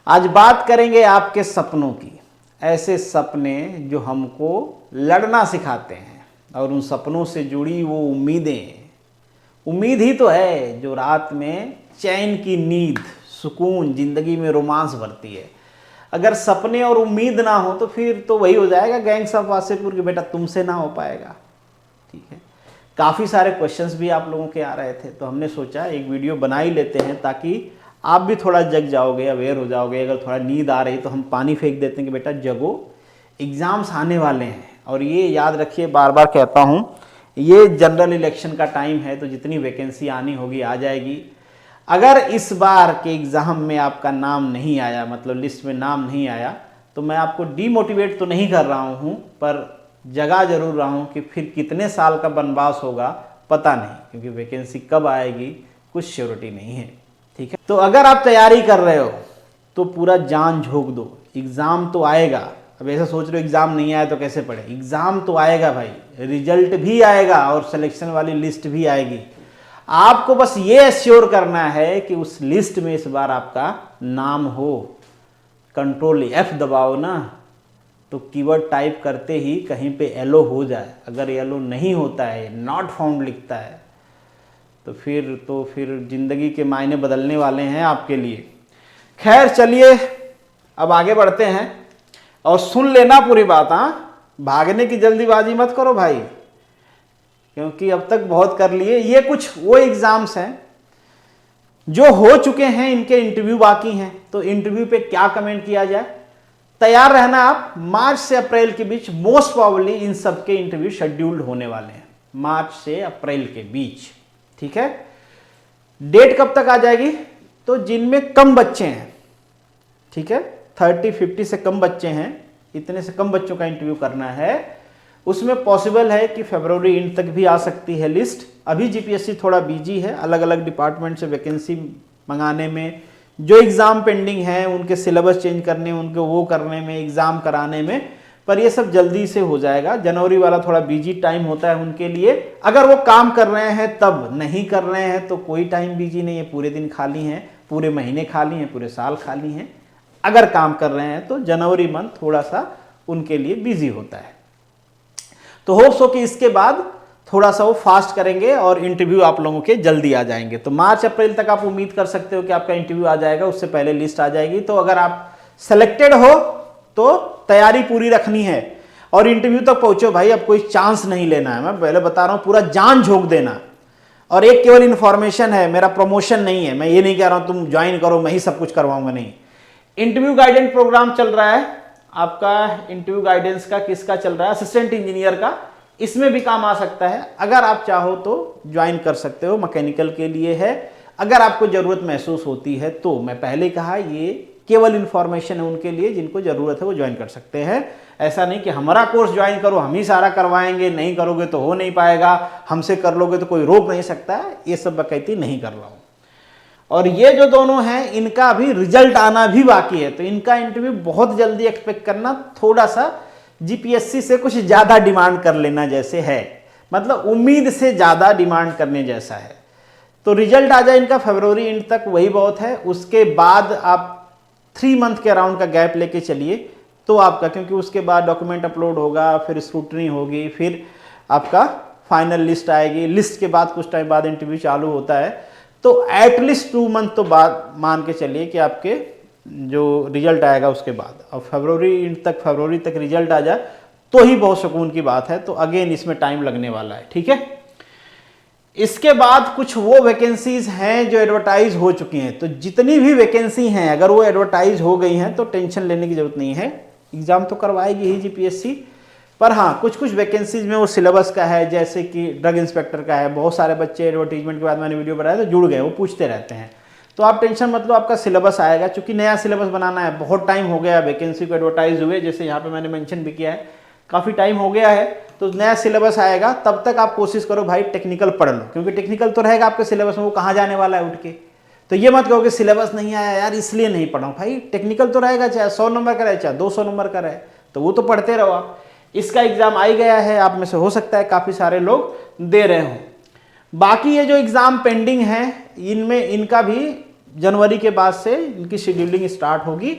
आज बात करेंगे आपके सपनों की, ऐसे सपने जो हमको लड़ना सिखाते हैं और उन सपनों से जुड़ी वो उम्मीदें। उम्मीद ही तो है जो रात में चैन की नींद, सुकून, जिंदगी में रोमांस भरती है। अगर सपने और उम्मीद ना हो तो फिर तो वही हो जाएगा गैंग्स ऑफ वासेपुर के बेटा, तुमसे ना हो पाएगा। ठीक है, काफ़ी सारे क्वेश्चंस भी आप लोगों के आ रहे थे, तो हमने सोचा एक वीडियो बना ही लेते हैं ताकि आप भी थोड़ा जग जाओगे, अवेयर हो जाओगे। अगर थोड़ा नींद आ रही तो हम पानी फेंक देते हैं कि बेटा जगो, एग्ज़ाम्स आने वाले हैं। और ये याद रखिए, बार बार कहता हूँ, ये जनरल इलेक्शन का टाइम है, तो जितनी वैकेंसी आनी होगी आ जाएगी। अगर इस बार के एग्ज़ाम में आपका नाम नहीं आया, मतलब लिस्ट में नाम नहीं आया, तो मैं आपको डीमोटिवेट तो नहीं कर रहा हूँ, पर जगा जरूर रहा हूँ कि फिर कितने साल का वनवास होगा पता नहीं, क्योंकि वैकेंसी कब आएगी कुछ श्योरिटी नहीं है। ठीक है, तो अगर आप तैयारी कर रहे हो तो पूरा जान झोंक दो। एग्ज़ाम तो आएगा। अब ऐसा सोच रहे हो एग्ज़ाम नहीं आया तो कैसे पढ़े, एग्ज़ाम तो आएगा भाई, रिजल्ट भी आएगा और सिलेक्शन वाली लिस्ट भी आएगी। आपको बस ये एश्योर करना है कि उस लिस्ट में इस बार आपका नाम हो। कंट्रोल F दबाओ ना, तो कीवर्ड टाइप करते ही कहीं पे येलो हो जाए। अगर येलो नहीं होता है, नॉट फाउंड लिखता है, तो फिर जिंदगी के मायने बदलने वाले हैं आपके लिए। खैर चलिए अब आगे बढ़ते हैं और सुन लेना पूरी बात। हाँ, भागने की जल्दीबाजी मत करो भाई, क्योंकि अब तक बहुत कर लिए। ये कुछ वो एग्जाम्स हैं जो हो चुके हैं, इनके इंटरव्यू बाकी हैं, तो इंटरव्यू पे क्या कमेंट किया जाए, तैयार रहना आप। मार्च से अप्रैल के बीच मोस्ट प्रोबेबली इन सब के इंटरव्यू शेड्यूल्ड होने वाले हैं, मार्च से अप्रैल के बीच। ठीक है, डेट कब तक आ जाएगी, तो जिनमें कम बच्चे हैं, ठीक है, 30-50 से कम बच्चे हैं, इतने से कम बच्चों का इंटरव्यू करना है, उसमें पॉसिबल है कि फरवरी एंड तक भी आ सकती है लिस्ट। अभी जीपीएससी थोड़ा बिजी है अलग अलग डिपार्टमेंट से वैकेंसी मंगाने में, जो एग्ज़ाम पेंडिंग है उनके सिलेबस चेंज करने, उनके वो करने में, एग्ज़ाम कराने में, पर ये सब जल्दी से हो जाएगा। जनवरी वाला थोड़ा बिजी टाइम होता है उनके लिए। अगर वो काम कर रहे हैं तब, नहीं कर रहे हैं तो कोई टाइम बिजी नहीं है, पूरे दिन खाली हैं, पूरे महीने खाली हैं, पूरे साल खाली हैं। अगर काम कर रहे हैं तो जनवरी मंथ थोड़ा सा उनके लिए बिजी होता है। तो होप्स हो कि इसके बाद थोड़ा सा वो फास्ट करेंगे और इंटरव्यू आप लोगों के जल्दी आ जाएंगे। तो मार्च अप्रैल तक आप उम्मीद कर सकते हो कि आपका इंटरव्यू आ जाएगा, उससे पहले लिस्ट आ जाएगी। तो अगर आप सेलेक्टेड हो तो तैयारी पूरी रखनी है और इंटरव्यू तक पहुंचो भाई। अब कोई चांस नहीं लेना है, मैं पहले बता रहा हूं, पूरा जान झोंक देना। और एक केवल इंफॉर्मेशन है, मेरा प्रमोशन नहीं है, मैं ये नहीं कह रहा हूं तुम ज्वाइन करो मैं ही सब कुछ करवाऊंगा, नहीं। इंटरव्यू गाइडेंस प्रोग्राम चल रहा है आपका। इंटरव्यू गाइडेंस का किसका चल रहा है, असिस्टेंट इंजीनियर का। इसमें भी काम आ सकता है, अगर आप चाहो तो ज्वाइन कर सकते हो। मैकेनिकल के लिए है, अगर आपको जरूरत महसूस होती है तो। मैं पहले कहा ये केवल इंफॉर्मेशन है उनके लिए, जिनको जरूरत है वो ज्वाइन कर सकते हैं। ऐसा नहीं कि हमारा कोर्स ज्वाइन करो, हम ही सारा करवाएंगे, नहीं करोगे तो हो नहीं पाएगा, हमसे कर लोगे तो कोई रोक नहीं सकता है, ये सब बकैती नहीं कर रहा हूं। और ये जो दोनों हैं इनका अभी रिजल्ट आना भी बाकी है, तो इनका इंटरव्यू बहुत जल्दी एक्सपेक्ट करना। थोड़ा सा जीपीएससी से कुछ ज्यादा डिमांड कर लेना जैसे है, मतलब उम्मीद से ज्यादा डिमांड करने जैसा है। तो रिजल्ट आ जाए इनका फरवरी एंड तक, वही बहुत है। उसके बाद आप 3 मंथ के अराउंड का गैप लेके चलिए तो आपका, क्योंकि उसके बाद डॉक्यूमेंट अपलोड होगा, फिर स्क्रूटनी होगी, फिर आपका फाइनल लिस्ट आएगी। लिस्ट के बाद कुछ टाइम बाद इंटरव्यू चालू होता है। तो एटलीस्ट 2 मंथ तो बाद मान के चलिए कि आपके जो रिजल्ट आएगा उसके बाद। अब फरवरी तक रिजल्ट आ जाए तो ही बहुत सुकून की बात है। तो अगेन इसमें टाइम लगने वाला है, ठीक है। इसके बाद कुछ वो वैकेंसीज हैं जो एडवर्टाइज हो चुकी हैं। तो जितनी भी वैकेंसी हैं अगर वो एडवर्टाइज हो गई हैं तो टेंशन लेने की जरूरत नहीं है, एग्जाम तो करवाएगी ही जीपीएससी। पर हाँ, कुछ कुछ वैकेंसीज में वो सिलेबस का है, जैसे कि ड्रग इंस्पेक्टर का है। बहुत सारे बच्चे एडवर्टीजमेंट के बाद मैंने वीडियो बनाया तो जुड़ गए, वो पूछते रहते हैं। तो आप टेंशन मत लो, आपका सिलेबस आएगा, क्योंकि नया सिलेबस बनाना है। बहुत टाइम हो गया वैकेंसी को एडवर्टाइज हुए, जैसे यहाँ पे मैंने मेंशन भी किया है, काफ़ी टाइम हो गया है। तो नया सिलेबस आएगा, तब तक आप कोशिश करो भाई टेक्निकल पढ़ लो, क्योंकि टेक्निकल तो रहेगा आपके सिलेबस में, वो कहाँ जाने वाला है उठ के। तो ये मत कहो कि सिलेबस नहीं आया यार इसलिए नहीं पढ़ा हूँ, भाई टेक्निकल तो रहेगा, चाहे 100 नंबर का रहे चाहे 200 नंबर का रहे, तो वो तो पढ़ते रहो आप। इसका एग्जाम आ ही गया है, आप में से हो सकता है काफ़ी सारे लोग दे रहे हों। बाकी ये जो एग्ज़ाम पेंडिंग है इनमें इनका भी जनवरी के बाद से इनकी शेड्यूलिंग स्टार्ट होगी।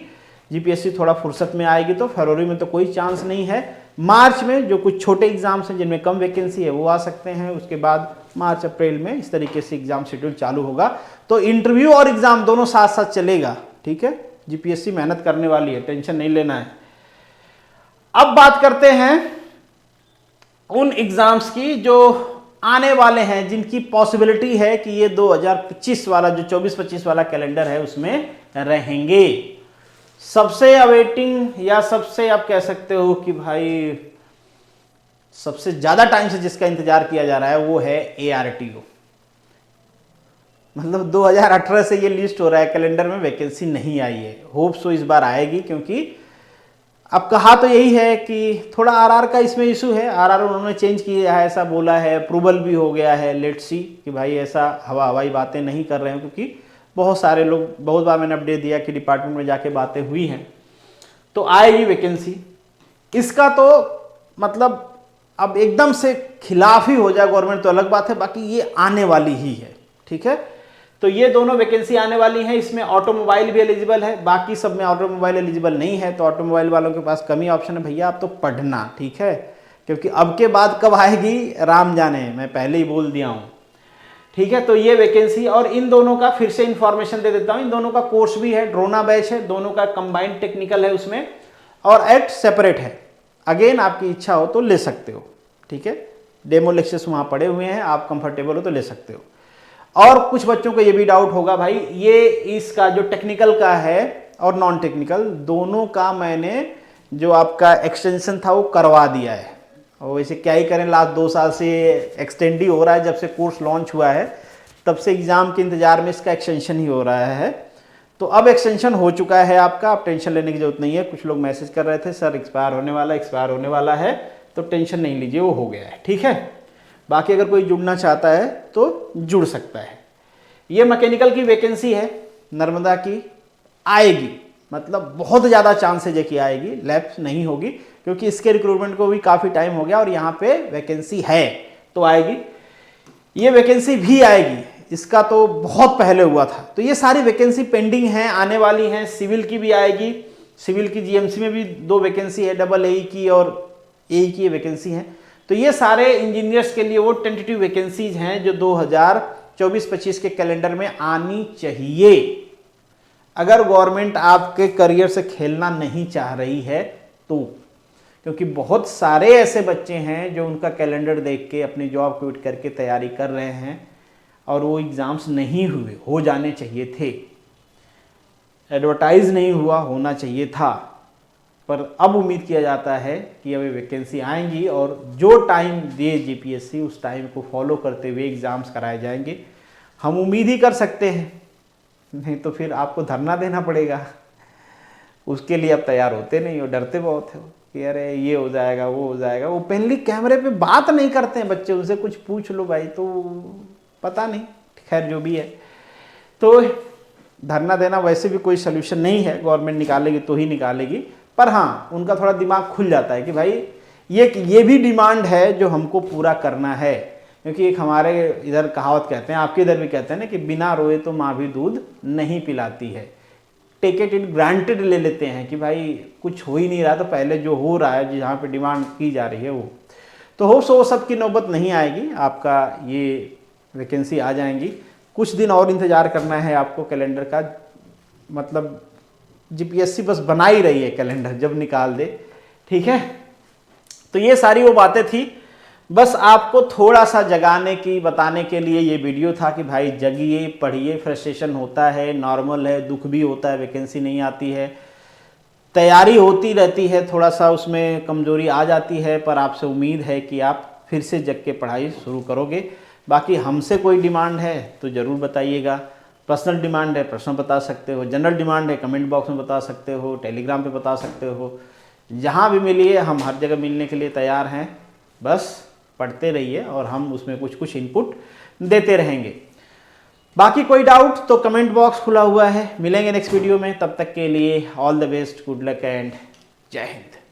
जीपीएससी थोड़ा फुर्सत में आएगी तो फरवरी में तो कोई चांस नहीं है। मार्च में जो कुछ छोटे एग्जाम्स हैं जिनमें कम वैकेंसी है वो आ सकते हैं। उसके बाद मार्च अप्रैल में इस तरीके से एग्जाम शेड्यूल चालू होगा। तो इंटरव्यू और एग्जाम दोनों साथ साथ चलेगा, ठीक है। जीपीएससी मेहनत करने वाली है, टेंशन नहीं लेना है। अब बात करते हैं उन एग्जाम्स की जो आने वाले हैं, जिनकी पॉसिबिलिटी है कि ये 2025 वाला जो 24-25 वाला कैलेंडर है उसमें रहेंगे। सबसे अवेटिंग या सबसे आप कह सकते हो कि भाई सबसे ज्यादा टाइम से जिसका इंतजार किया जा रहा है वो है ARTO। मतलब 2018 से ये लिस्ट हो रहा है, कैलेंडर में वैकेंसी नहीं आई है। होप सो इस बार आएगी, क्योंकि अब कहा तो यही है कि थोड़ा RR का इसमें इशू है। RR उन्होंने चेंज किया है, ऐसा बोला है, अप्रूवल भी हो गया है। लेट्स सी कि भाई ऐसा हवाई बातें नहीं कर रहे हैं, क्योंकि बहुत सारे लोग, बहुत बार मैंने अपडेट दिया कि डिपार्टमेंट में जाके बातें हुई हैं, तो आएगी वैकेंसी। इसका तो मतलब अब एकदम से खिलाफ ही हो जाए गवर्नमेंट तो अलग बात है, बाकी ये आने वाली ही है, ठीक है। तो ये दोनों वैकेंसी आने वाली हैं। इसमें ऑटोमोबाइल भी एलिजिबल है, बाकी सब में ऑटोमोबाइल एलिजिबल नहीं है। तो ऑटोमोबाइल वालों के पास कम ही ऑप्शन है भैया, आप तो पढ़ना, ठीक है। क्योंकि अब के बाद कब आएगी राम जाने, मैं पहले ही बोल दिया हूँ, ठीक है। तो ये वैकेंसी, और इन दोनों का फिर से इंफॉर्मेशन दे देता हूँ। इन दोनों का कोर्स भी है, ड्रोना बैच है, दोनों का कंबाइंड टेक्निकल है उसमें, और एक्ट सेपरेट है। अगेन आपकी इच्छा हो तो ले सकते हो, ठीक है। डेमो लेक्चर्स वहाँ पड़े हुए हैं, आप कंफर्टेबल हो तो ले सकते हो। और कुछ बच्चों को ये भी डाउट होगा भाई, ये इसका जो टेक्निकल का है और नॉन टेक्निकल दोनों का मैंने जो आपका एक्सटेंशन था वो करवा दिया है। और वैसे क्या ही करें, लास्ट 2 साल से एक्सटेंड ही हो रहा है। जब से कोर्स लॉन्च हुआ है तब से एग्ज़ाम के इंतज़ार में इसका एक्सटेंशन ही हो रहा है। तो अब एक्सटेंशन हो चुका है आपका, अब टेंशन लेने की जरूरत नहीं है। कुछ लोग मैसेज कर रहे थे सर एक्सपायर होने वाला है, तो टेंशन नहीं लीजिए, वो हो गया है, ठीक है। बाकी अगर कोई जुड़ना चाहता है तो जुड़ सकता है। ये मैकेनिकल की वैकेंसी है, नर्मदा की आएगी, मतलब बहुत ज़्यादा चांसेज है कि आएगी, लैप्स नहीं होगी, क्योंकि इसके रिक्रूटमेंट को भी काफ़ी टाइम हो गया और यहाँ पे वैकेंसी है तो आएगी। ये वैकेंसी भी आएगी, इसका तो बहुत पहले हुआ था। तो ये सारी वैकेंसी पेंडिंग हैं, आने वाली हैं। सिविल की भी आएगी, सिविल की GMC में भी 2 वैकेंसी है, AA की और AE की वैकेंसी है। तो ये सारे इंजीनियर्स के लिए वो टेंटेटिव वैकेंसीज हैं जो 2024-25 के कैलेंडर में आनी चाहिए। अगर गवर्नमेंट आपके करियर से खेलना नहीं चाह रही है तो, क्योंकि बहुत सारे ऐसे बच्चे हैं जो उनका कैलेंडर देख के अपनी जॉब क्विट करके तैयारी कर रहे हैं और वो एग्ज़ाम्स नहीं हुए, हो जाने चाहिए थे, एडवर्टाइज नहीं हुआ, होना चाहिए था। पर अब उम्मीद किया जाता है कि अब वैकेंसी आएंगी और जो टाइम दिए जीपीएससी उस टाइम को फॉलो करते हुए एग्ज़ाम्स कराए जाएंगे। हम उम्मीद ही कर सकते हैं, नहीं तो फिर आपको धरना देना पड़ेगा। उसके लिए आप तैयार होते नहीं हो, डरते बहुत हो कि अरे ये हो जाएगा वो हो जाएगा। ओपनली कैमरे पे बात नहीं करते हैं बच्चे, उनसे कुछ पूछ लो भाई तो पता नहीं, खैर जो भी है। तो धरना देना वैसे भी कोई सलूशन नहीं है, गवर्नमेंट निकालेगी तो ही निकालेगी। पर हाँ, उनका थोड़ा दिमाग खुल जाता है कि भाई ये भी डिमांड है जो हमको पूरा करना है। क्योंकि एक हमारे इधर कहावत कहते हैं, आपके इधर भी कहते हैं ना कि बिना रोए तो माँ भी दूध नहीं पिलाती है। टेक इट इन ग्रांटेड ले लेते हैं कि भाई कुछ हो ही नहीं रहा, तो पहले जो हो रहा है, जहाँ पे डिमांड की जा रही है वो तो हो सो सब की नौबत नहीं आएगी। आपका ये वैकेंसी आ जाएंगी, कुछ दिन और इंतज़ार करना है आपको कैलेंडर का। मतलब जीपीएससी बस बना ही रही है कैलेंडर, जब निकाल दे, ठीक है। तो ये सारी वो बातें थी, बस आपको थोड़ा सा जगाने की, बताने के लिए ये वीडियो था कि भाई जगिए, पढ़िए। फ्रस्ट्रेशन होता है, नॉर्मल है, दुख भी होता है, वैकेंसी नहीं आती है, तैयारी होती रहती है, थोड़ा सा उसमें कमजोरी आ जाती है, पर आपसे उम्मीद है कि आप फिर से जग के पढ़ाई शुरू करोगे। बाकी हमसे कोई डिमांड है तो ज़रूर बताइएगा। पर्सनल डिमांड है, प्रश्न बता सकते हो। जनरल डिमांड है, कमेंट बॉक्स में बता सकते हो, टेलीग्राम पे बता सकते हो। जहाँ भी मिलिए, हम हर जगह मिलने के लिए तैयार हैं। बस पढ़ते रहिए और हम उसमें कुछ कुछ इनपुट देते रहेंगे। बाकी कोई डाउट तो कमेंट बॉक्स खुला हुआ है। मिलेंगे नेक्स्ट वीडियो में, तब तक के लिए all the best, good luck and जय हिंद।